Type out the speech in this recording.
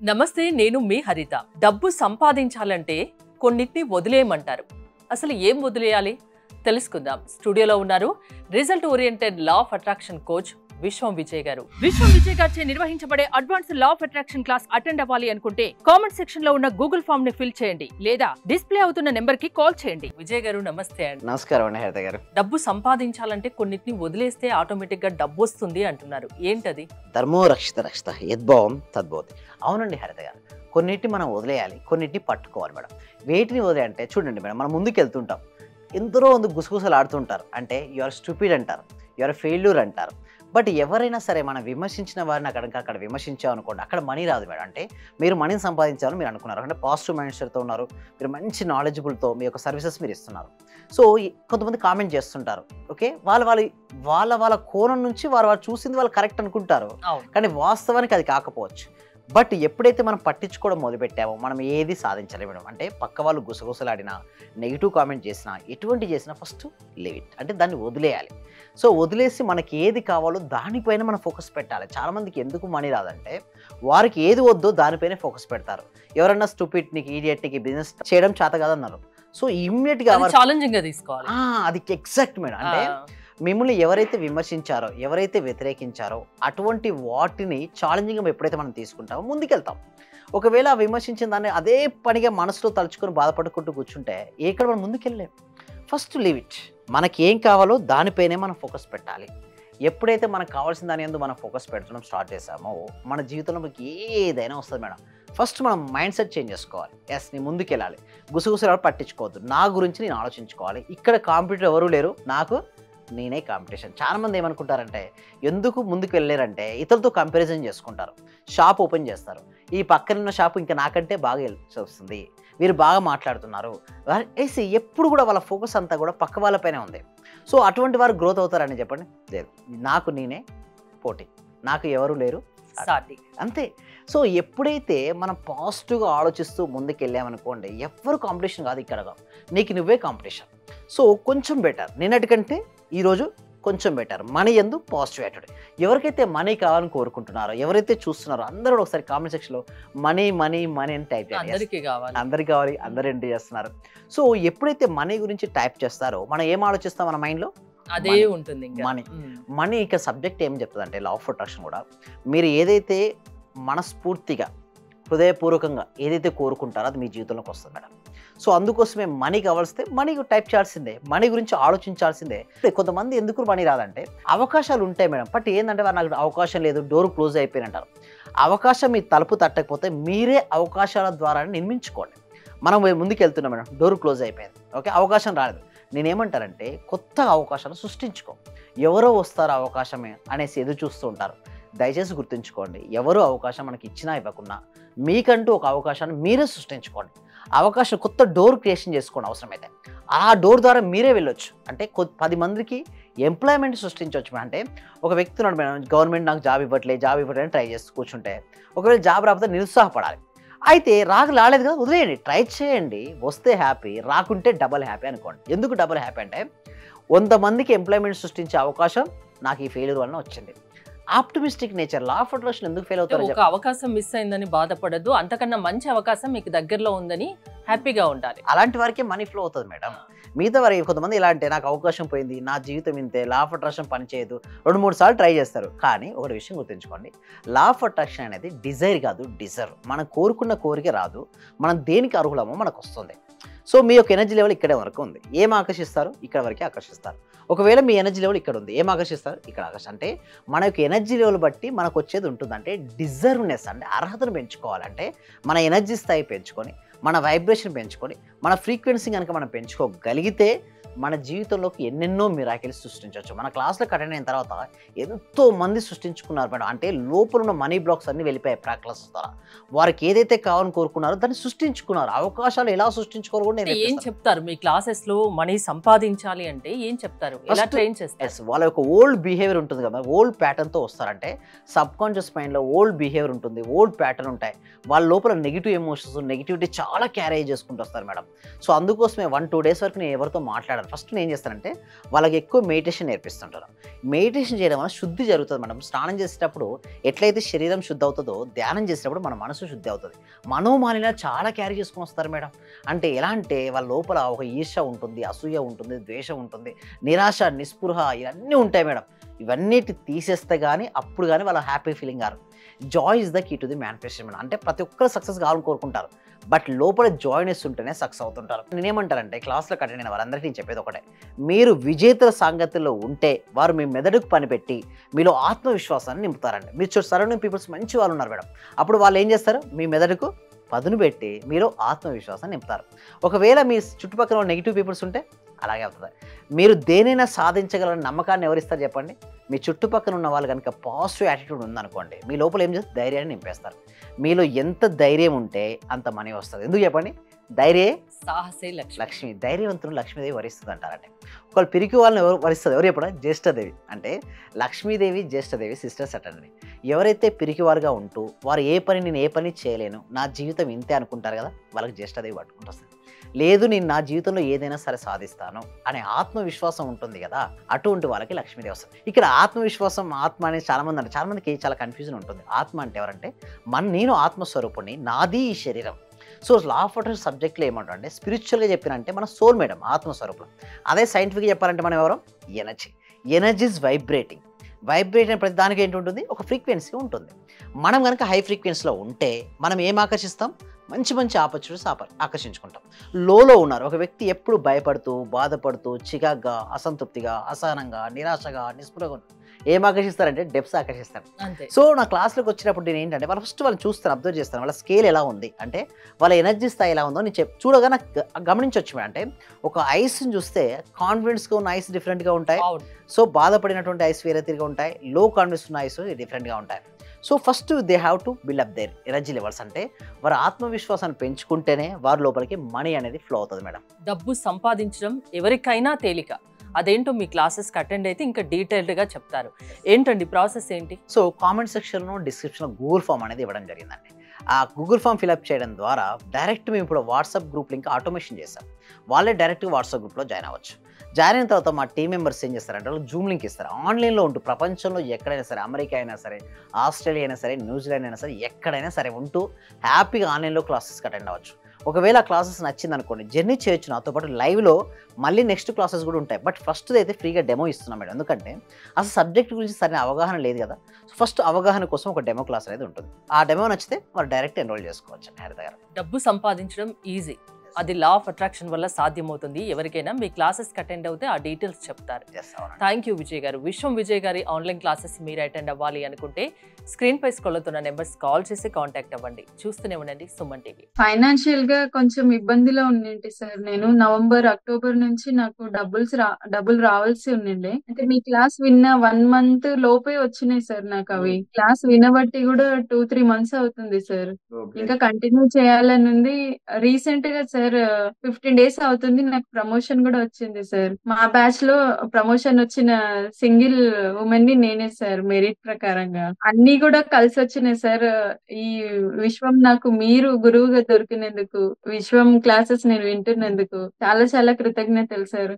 నమస్తే, నేను మీ హరిత. డబ్బు సంపాదించాలంటే కొన్నిటిని వదిలేయమంటారు. అసలు ఏం వదిలేయాలి తెలుసుకుందాం. స్టూడియోలో ఉన్నారు result oriented law of attraction coach విశ్వం విజయ్ గారు. విశ్వం విజయ్ గారిచే నిర్వహించబడే advanced law of attraction class attend అవ్వాలి అనుకుంటే కామెంట్ సెక్షన్ లో ఉన్న గూగుల్ ఫామ్ ని ఫిల్ చేయండి లేదా డిస్ప్లే అవుతున్న నెంబర్ కి కాల్ చేయండి. విజయ్ గారు నమస్తే అండి. నమస్కారం అండి హరిత గారు. డబ్బు సంపాదించాలంటే కొన్నిటిని వదిలేస్తే ఆటోమేటిక్ గా డబ్బు వస్తుంది అంటున్నారు. ఏంటది? ధర్మో రక్షిత రక్షిత యద్భావం తద్భవతి. అవునండి హరిత గారు, కొన్నిటిని మనం వదిలేయాలి, కొన్నిటిని పట్టుకోవాలి మేడం. వేటిని వదిలేయంటే చూడండి మేడం, మనం ముందుకు వెళ్తుంటాం, ఎందరో గుసగుసలు ఆడుతుంటారు. అంటే యువర్ స్టూపిడ్ అంటారు, యువర్ ఫెయిల్యూర్ అంటారు. బట్ ఎవరైనా సరే మనం విమర్శించిన వారిని అక్కడ విమర్శించాం అనుకోండి, అక్కడ మనీ రాదు మేడం. అంటే మీరు మనీని సంపాదించాలని మీరు అనుకున్నారు, అంటే పాజిటివ్ మైండ్ సెట్తో ఉన్నారు, మీరు మంచి నాలెడ్జబుల్తో మీ యొక్క సర్వీసెస్ మీరు ఇస్తున్నారు. సో కొంతమంది కామెంట్ చేస్తుంటారు, ఓకే, వాళ్ళ కోణం నుంచి వారు చూసింది వాళ్ళు కరెక్ట్ అనుకుంటారు, కానీ వాస్తవానికి అది కాకపోవచ్చు. బట్ ఎప్పుడైతే మనం పట్టించుకోవడం మొదలుపెట్టామో మనం ఏది సాధించలేము మేడం. అంటే పక్క వాళ్ళు గుసగుసలాడినా, నెగిటివ్ కామెంట్ చేసినా, ఎటువంటి చేసినా ఫస్ట్ లీవ్ ఇట్, అంటే దాన్ని వదిలేయాలి. సో వదిలేసి మనకి ఏది కావాలో దానిపైన మనం ఫోకస్ పెట్టాలి. చాలామందికి ఎందుకు మనీ రాదంటే వారికి ఏది వద్దో దానిపైనే ఫోకస్ పెడతారు. ఎవరన్నా స్టూపిడ్నికి, ఈడియట్కి బిజినెస్ చేయడం చేత కాదన్నారు, సో ఇమ్మీడియట్గా ఛాలెంజింగ్ గా తీసుకోవాలి. అది ఎగ్జాక్ట్ మేడం. అంటే మిమ్మల్ని ఎవరైతే విమర్శించారో, ఎవరైతే వ్యతిరేకించారో అటువంటి వాటిని ఛాలెంజింగ్గా ఎప్పుడైతే మనం తీసుకుంటామో ముందుకెళ్తాం. ఒకవేళ విమర్శించిన దాన్ని అదే పనిగా మనసులో తలుచుకొని బాధపడుకుంటూ కూర్చుంటే ఎక్కడ మనం ముందుకెళ్ళలేం. First leave it. మనకి ఏం కావాలో దానిపైనే మనం ఫోకస్ పెట్టాలి. ఎప్పుడైతే మనకు కావాల్సిన దాని యందు మనం ఫోకస్ పెట్టడం స్టార్ట్ చేసామో మన జీవితంలో మనకి ఏదైనా వస్తుంది మేడం. ఫస్ట్ మనం మైండ్ సెట్ చేంజ్ చేసుకోవాలి. ఎస్, నేను ముందుకెళ్ళాలి, గుసగుసలు పట్టించుకోవద్దు, నా గురించి నేను ఆలోచించుకోవాలి. ఇక్కడ కాంపిటీటర్ ఎవరు లేరు, నాకు నేనే కాంపిటీషన్. చాలామంది ఏమనుకుంటారంటే ఎందుకు ముందుకు వెళ్ళారంటే ఇతరులతో కంపారిజన్ చేసుకుంటారు. షాప్ ఓపెన్ చేస్తారు, ఈ పక్కన ఉన్న షాపు ఇంకా నాకంటే బాగా వస్తుంది, వీరు బాగా మాట్లాడుతున్నారు వేసి ఎప్పుడు కూడా వాళ్ళ ఫోకస్ అంతా కూడా పక్క వాళ్ళపైనే ఉంది. సో అటువంటి వారు గ్రోత్ అవుతారని చెప్పండి? లేదు, నాకు నేనే పోటీ, నాకు ఎవరు లేరు సాటి, అంతే. సో ఎప్పుడైతే మనం పాజిటివ్గా ఆలోచిస్తూ ముందుకు వెళ్ళామనుకోండి, ఎవరు కాంపిటీషన్ కాదు, ఇక్కడ నీకు నువ్వే కాంపిటీషన్. సో కొంచెం బెటర్, నిన్నటికంటే ఈరోజు కొంచెం బెటర్. మనీ ఎందు పాజిటివ్ యాటిట్యూడ్. ఎవరికైతే మనీ కావాలని కోరుకుంటున్నారో, ఎవరైతే చూస్తున్నారో అందరూ ఒకసారి కామెంట్ సెక్షన్లో మనీ మనీ మనీ అని టైప్ చేయాలి. అందరికీ కావాలి, అందరూ ఎంటర్ చేస్తున్నారు. సో ఎప్పుడైతే మనీ గురించి టైప్ చేస్తారో మనం ఏం ఆలోచిస్తాం మన మైండ్లో? అదే ఉంటుంది, మనీ. ఇక సబ్జెక్ట్ ఏం చెప్తుంది అంటే లా ఆఫ్ అట్రాక్షన్ కూడా, మీరు ఏదైతే మనస్ఫూర్తిగా హృదయపూర్వకంగా ఏదైతే కోరుకుంటారో అది మీ జీవితంలోకి వస్తుంది మేడం. సో అందుకోసమే మనీ కావాల్సిందే, మనీ టైప్ చేయాల్సిందే, మనీ గురించి ఆలోచించాల్సిందే. కొంతమంది ఎందుకు మనీ రాదంటే అవకాశాలు ఉంటాయి మేడం, బట్ ఏంటంటే నాకు అవకాశం లేదు, డోర్ క్లోజ్ అయిపోయింది అంటారు. అవకాశం మీ తలుపు తట్టకపోతే మీరే అవకాశాల ద్వారా నిర్మించుకోండి. మనం ముందుకు వెళ్తున్నాం మేడం, డోర్ క్లోజ్ అయిపోయింది, ఓకే, అవకాశం రాలేదు. నేనేమంటానంటే కొత్త అవకాశాలు సృష్టించుకో. ఎవరో వస్తారు అవకాశమే అనేసి ఎదురు చూస్తూ ఉంటారు. దయచేసి గుర్తుంచుకోండి, ఎవరో అవకాశం మనకి ఇచ్చినా ఇవ్వకున్నా మీకంటూ ఒక అవకాశాన్ని మీరే సృష్టించుకోండి. అవకాశం, కొత్త డోర్ క్రియేషన్ చేసుకోండి. అవసరమైతే ఆ డోర్ ద్వారా మీరే వెళ్ళొచ్చు. అంటే 10 మందికి ఎంప్లాయ్మెంట్ సృష్టించవచ్చు. అంటే ఒక వ్యక్తి ఉన్నాడు మేడం, గవర్నమెంట్ నాకు జాబ్ ఇవ్వట్లేదు ట్రై చేస్తూ కూర్చుంటే, ఒకవేళ జాబ్ రాకపోతే నిరుత్సాహపడాలి. అయితే రాలేదు కదా, వదిలేయండి, ట్రై చేయండి, వస్తే హ్యాపీ, రాకుంటే డబల్ హ్యాపీ అనుకోండి. ఎందుకు డబల్ హ్యాపీ అంటే 100 మందికి ఎంప్లాయ్మెంట్ సృష్టించే అవకాశం నాకు ఈ ఫెయిల్యూర్ వలన వచ్చింది. Optimistic nature. Law of attraction ఎందుకు ఫెయిల్ అవుతారు? ఒక అవకాశం మిస్ అయిందని బాధపడద్దు, అంతకన్నా మంచి అవకాశం మీకు దగ్గరలో ఉందని హ్యాపీగా ఉండాలి. అలాంటి వారికి మనీ ఫ్లో అవుతుంది మేడం. మిగతా వారి కొంతమంది ఎలా అంటే నాకు అవకాశం పోయింది, నా జీవితం ఇంతే, లా ఆఫ్ అట్రాక్షన్ పనిచేయదు, 2-3 సార్లు ట్రై చేస్తారు. కానీ ఒకటి విషయం గుర్తుంచుకోండి, లా ఆఫ్ అట్రాక్షన్ అనేది డిజైర్ కాదు, డిజర్వ్. మనం కోరుకున్న కోరిక రాదు, మనం దేనికి అర్హులమో మనకు వస్తుంది. సో మీ యొక్క ఎనర్జీ లెవెల్ ఇక్కడ వరకు ఉంది, ఏం ఆకర్షిస్తారు? ఇక్కడ వరకే ఆకర్షిస్తారు. ఒకవేళ మీ ఎనర్జీ లెవెల్ ఇక్కడ ఉంది, ఏం ఆకర్షిస్తారు? ఇక్కడ అంటే మన యొక్క ఎనర్జీ లెవెల్ బట్టి మనకు వచ్చేది ఉంటుంది. అంటే డిజర్వ్నెస్, అంటే అర్హతను పెంచుకోవాలంటే మన ఎనర్జీ స్థాయి పెంచుకొని, మన వైబ్రేషన్ పెంచుకొని, మన ఫ్రీక్వెన్సీ కనుక మనం పెంచుకోగలిగితే మన జీవితంలోకి ఎన్నెన్నో మిరాకిల్స్ సృష్టించవచ్చు. మన క్లాస్లో అటెండ్ అయిన తర్వాత ఎంతో మంది సృష్టించుకున్నారు మేడం. అంటే లోపల ఉన్న మనీ బ్లాక్స్ అన్నీ వెళ్ళిపోయాయి ప్రాక్టీస్ ద్వారా. వారికి ఏదైతే కావాలని కోరుకున్నారో దాన్ని సృష్టించుకున్నారు. అవకాశాలు ఎలా సృష్టించుకోరు కూడా నేను ఏం చెప్తారు మీ క్లాసెస్ లో? మనీ సంపాదించాలి అంటే ఏం చెప్తారు, ఎలా ట్రైన్ చేస్తారు? వాళ్ళ యొక్క ఓల్డ్ బిహేవియర్ ఉంటుంది కదా, ఓల్డ్ ప్యాటర్న్తో వస్తారంటే సబ్ కాన్షియస్ మైండ్లో ఓల్డ్ బిహేవియర్ ఉంటుంది, ఓల్డ్ ప్యాటర్న్ ఉంటాయి. వాళ్ళ లోపల నెగిటివ్ ఎమోషన్స్, నెగిటివిటీ చాలా క్యారీ చేసుకుంటూ వస్తారు మేడం. సో అందుకోసమే 1-2 డేస్ వరకు నేను ఎవరితో మాట్లాడాను ఉంటారు. ఫస్ట్ నేను ఏం చేస్తానంటే వాళ్ళకి ఎక్కువ మెడిటేషన్ నేర్పిస్తుంటాను. మెడిటేషన్ చేయడం వల్ల శుద్ధి జరుగుతుంది మేడం. స్నానం చేసేటప్పుడు ఎట్లయితే శరీరం శుద్ధి అవుతుందో, ధ్యానం చేసేటప్పుడు మన మనసు శుద్ధి అవుతుంది. మనోమాలిన్యాలు చాలా క్యారీ చేసుకొని వస్తారు మేడం. అంటే ఎలా అంటే వాళ్ళ లోపల ఒక ఈర్ష్య ఉంటుంది, అసూయ ఉంటుంది, ద్వేషం ఉంటుంది, నిరాశ, నిస్పృహ ఇవన్నీ ఉంటాయి మేడం. ఇవన్నిటి తీసేస్తే కానీ అప్పుడు కానీ వాళ్ళ హ్యాపీ ఫీలింగ్ గారు. Joy is the key to the manifestation madam. అంటే ప్రతి ఒక్కరు సక్సెస్ కావాలని కోరుకుంటారు, బట్ లోపల జాయ్నెస్ ఉంటేనే సక్సెస్ అవుతుంటారు. నేనేమంటారంటే క్లాస్లో అటెండ్ అయిన వారందరికీ నేను చెప్పేది ఒకటే, మీరు విజేతల సాంగత్యంలో ఉంటే వారు మీ మెదడుకు పనిపెట్టి మీలో ఆత్మవిశ్వాసాన్ని నింపుతారండి. మీరు సరౌండింగ్ పీపుల్స్ మంచి వాళ్ళు ఉన్నారు మేడం, అప్పుడు వాళ్ళు ఏం చేస్తారు, మీ మెదడుకు పదును పెట్టి మీరు ఆత్మవిశ్వాసాన్ని నింపుతారు. ఒకవేళ మీ చుట్టుపక్కల నెగిటివ్ పీపుల్స్ ఉంటే అలాగే అవుతుంది. మీరు దేనైనా సాధించగలరని నమ్మకాన్ని ఎవరిస్తారు చెప్పండి? మీ చుట్టుపక్కల ఉన్న వాళ్ళు కనుక పాజిటివ్ యాటిట్యూడ్ ఉందనుకోండి, మీ లోపల ఏం చేస్తారు, ధైర్యాన్ని నింపేస్తారు. మీలో ఎంత ధైర్యం ఉంటే అంత మనీ వస్తుంది. ఎందుకు చెప్పండి? ధైర్యే సాహసే లక్ష్మి. ధైర్యవంతులు లక్ష్మీదేవి వరిస్తుంది అంటారంటే. ఒకళ్ళు పిరికి వాళ్ళని ఎవరు వరిస్తుంది? ఎవరు చెప్పడం? జ్యేష్ఠదేవి. అంటే లక్ష్మీదేవి జ్యేష్ఠదేవి సిస్టర్స్ అటండి. ఎవరైతే పిరికివారుగా ఉంటూ వారు నేను ఏ పని చేయలేను, నా జీవితం ఇంతే అనుకుంటారు కదా, వాళ్ళకి జ్యేష్ఠదేవి పట్టుకుంటూ వస్తుంది. లేదు, నేను నా జీవితంలో ఏదైనా సరే సాధిస్తాను అనే ఆత్మవిశ్వాసం ఉంటుంది కదా, అటువంటి వాళ్ళకి లక్ష్మీదేవి వస్తుంది. ఇక్కడ ఆత్మవిశ్వాసం, ఆత్మ అనేది చాలా మందికి చాలా కన్ఫ్యూజన్ ఉంటుంది. ఆత్మ అంటే ఎవరంటే నేను ఆత్మస్వరూపుణ్ణి, నాది ఈ శరీరం. సో లా ఆఫ్ అట్రాక్షన్ సబ్జెక్ట్లో ఏమంటారంటే స్పిరిచువల్గా చెప్పినంటే మన సోల్ మేడం, ఆత్మస్వరూపం. అదే సైంటిఫిక్గా చెప్పాలంటే మనం ఎవరు? Energy is vibrating. వైబ్రేట్ అనే ప్రతి దానికి ఏంటి ఉంటుంది? ఒక ఫ్రీక్వెన్సీ ఉంటుంది. మనం కనుక హై ఫ్రీక్వెన్సీలో ఉంటే మనం ఏం ఆకర్షిస్తాం? మంచి ఆపర్చునిటీస్ ఆకర్షించుకుంటాం. లోలో ఉన్నారు ఒక వ్యక్తి ఎప్పుడు భయపడుతూ, బాధపడుతూ, చికాగ్గా, అసంతృప్తిగా, అసహనంగా, నిరాశగా, నిస్పృహగా ఏం ఆకర్షిస్తారంటే డెప్స్ ఆకర్షిస్తారు. సో నా క్లాస్లోకి వచ్చినప్పుడు నేను ఏంటంటే వాళ్ళని చూస్తాను, అబ్జర్వ్ చేస్తాను, వాళ్ళ స్కేల్ ఎలా ఉంది, అంటే వాళ్ళ ఎనర్జీ స్థాయి ఎలా ఉందో నేను చూడగా నాకు గమనించవచ్చు. అంటే ఒక ఐస్ని చూస్తే కాన్ఫిడెన్స్గా ఉన్న ఐస్ డిఫరెంట్గా ఉంటాయి. సో బాధపడినటువంటి ఐస్ వేరే తిరిగి ఉంటాయి, లో కాన్ఫిడెన్స్ ఉన్న ఐస్ డిఫరెంట్గా ఉంటాయి. So first they have to buildup there energy levels. అంటే వారు ఆత్మవిశ్వాసాన్ని పెంచుకుంటేనే వారి లోపలికి మనీ అనేది ఫ్లో అవుతుంది మేడం. డబ్బు సంపాదించడం ఎవరికైనా తేలిక, అదేంటో మీ క్లాసెస్కి అటెండ్ అయితే ఇంకా డీటెయిల్డ్గా చెప్తారు. ఏంటండి ప్రాసెస్ ఏంటి? సో కామెంట్ సెక్షన్లో, డిస్క్రిప్షన్లో గూగుల్ ఫామ్ అనేది ఇవ్వడం జరిగిందండి. ఆ గూగుల్ ఫామ్ ఫిల్అప్ చేయడం ద్వారా డైరెక్ట్ మేము ఇప్పుడు వాట్సాప్ గ్రూప్ లింక్ ఆటోమేషన్ చేస్తాం. వాళ్ళే డైరెక్ట్గా వాట్సాప్ గ్రూప్లో జాయిన్ అవ్వచ్చు. జాయిన్ అయిన తర్వాత మా టీం మెంబర్స్ ఏం చేస్తారంటే వాళ్ళు జూమ్ లింక్ ఇస్తారు. ఆన్లైన్లో ఉంటూ ప్రపంచంలో ఎక్కడైనా సరే, అమెరికా అయినా సరే, ఆస్ట్రేలియా అయినా సరే, న్యూజిలాండ్ అయినా సరే, ఎక్కడైనా సరే ఉంటూ హ్యాపీగా ఆన్లైన్లో క్లాసెస్కి అటెండ్ అవ్వచ్చు. ఒకవేళ క్లాసెస్ నచ్చింది అనుకోండి, జర్నీ చేయొచ్చు నాతో పాటు లైవ్లో. మళ్ళీ నెక్స్ట్ క్లాసెస్ కూడా ఉంటాయి, బట్ ఫస్ట్ అయితే ఫ్రీగా డెమో ఇస్తున్నాం మేడం. ఎందుకంటే అసలు సబ్జెక్ట్ గురించి సరైన అవగాహన లేదు కదా. సో ఫస్ట్ అవగాహన కోసం ఒక డెమో క్లాస్ అనేది ఉంటుంది. ఆ డెమో నచ్చితే వాళ్ళు డైరెక్ట్ ఎన్రోల్ చేసుకోవచ్చు అండి హరిత గారు. డబ్బు సంపాదించడం ఈజీ, అది లా ఆఫ్ అట్రాక్షన్ వల్ల సాధ్యమవుతుంది. ఎవరికైనా మీ క్లాసెస్కి అటెండ్ అవుతే ఆ డీటెయిల్స్ చెప్తారు. థ్యాంక్ యూ విజయ్ గారు. విజయ్ గారి ఆన్లైన్ క్లాసెస్ మీరు అటెండ్ అవ్వాలి అనుకుంటే స్క్రీన్ పై స్క్రోల్ అవుతున్న నెంబర్స్ కాల్ చేసి కాంటాక్ట్ అవ్వండి. చూస్తూనే ఉండండి సుమన్ టీవీ. ఫైనాన్షియల్ గా కొంచెం ఇబ్బందిలో ఉండింటి సార్. నేను నవంబర్, అక్టోబర్ నుంచి నాకు డబ్బులు రావాల్సి ఉండిండే. అంటే మీ క్లాస్ విన్న 1 మంత్ లోపే వచ్చినాయి సార్ నాకు అవి. క్లాస్ వినబట్టి కూడా 2-3 మంత్స్ అవుతుంది సార్. ఇంకా కంటిన్యూ చేయాలని ఉంది. రీసెంట్ గా సార్ 15 డేస్ అవుతుంది, నాకు ప్రమోషన్ కూడా వచ్చింది సార్. మా బ్యాచ్ లో ప్రమోషన్ వచ్చిన సింగిల్ ఉమెన్ ని నేనే సార్, మెరిట్ ప్రకారంగా. అన్ని కూడా కలిసి వచ్చినాయి సార్. ఈ విశ్వం నాకు మీరు గురువుగా దొరికినందుకు, విశ్వం క్లాసెస్ నేను వింటున్నందుకు చాలా చాలా కృతజ్ఞతలు సార్.